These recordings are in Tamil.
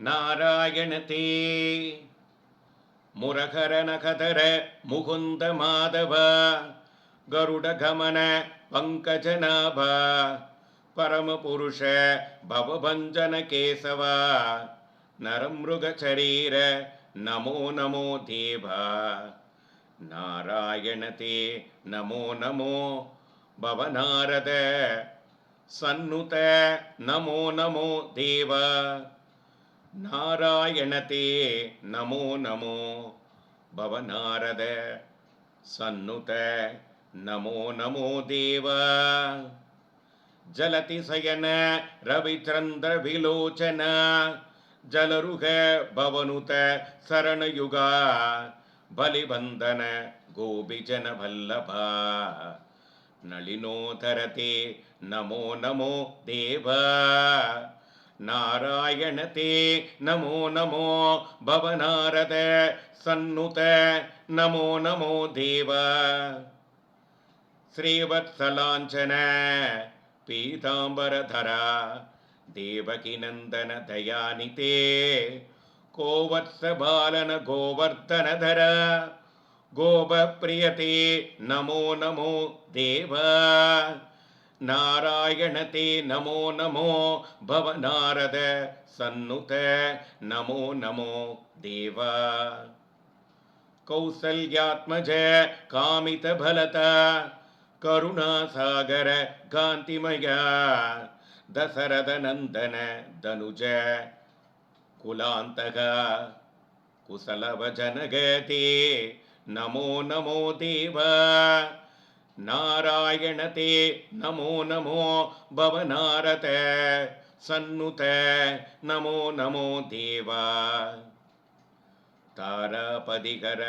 நாராயணதே முரகர நகதர முகுந்த மாதவ கருட கமன பங்கஜநாப பரமபுருஷ பவபஞ்சன கேசவ நரமிருகசரீர நமோ நமோ தேவா நாராயணதே நமோ நமோ பவநாரத சன்னுத நமோ நமோ தேவா நாராயணதே நமோ நமோ பவநாரத சன்னுத நமோ நமோ தேவா ஜலதிசயன ரவிச்சந்திர விலோச்சன ஜலருக பவனுத சரணயுகா பலிபந்தன கோபிஜன வல்லபா நளினோதரதே நமோ நமோ தேவா நாராயணதே நமோ நமோ பவநாரத சன்னுத நமோ நமோ தேவா ஸ்ரீவத்சலாஞ்சன பீதாம்பரதரா தேவகி நந்தன தயாநிதே கோவத்சபாலன கோவர்த்தனதர கோபப்ரியதே நமோ நமோ தேவா நாராயணதே நமோ நமோ பவநாரத சன்னுத நமோ நமோ தேவா கௌசல்யாத்மஜ காமிதபலத கருணாசாகர காந்திமய தசரத நந்தன தனுஜ குலாந்தக குசலவஜனகதே நமோ நமோ தேவா நாராயணதே நமோ நமோ பவநாரத சன்னுத நமோ நமோ தேவா தாராபதிகர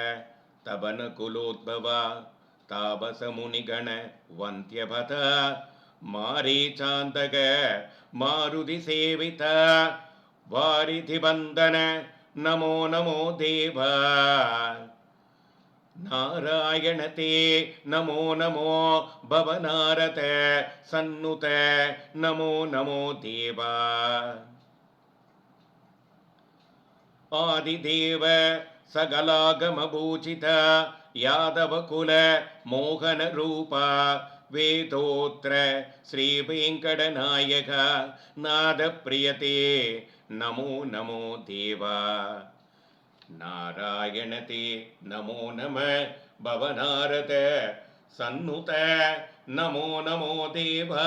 தபன குலோத்பவ தாபச முனிகண வந்தியபத மாரீசாந்தக மாருதி சேவித வாரிதி பந்தன நமோ நமோ தேவா நாராயணதே நமோ நமோ பவநாரத சன்னுத நமோ நமோ தேவா ஆதிதேவ சகலாகமபூஜித யாதவகுல மோகன ரூபா வேதோத்ர ஸ்ரீ வெங்கடநாயக நாத பிரியதே நமோ நமோ தேவா நாராயணதே நமோ நம பவநாரத சன்னுத நமோ நமோ தேவா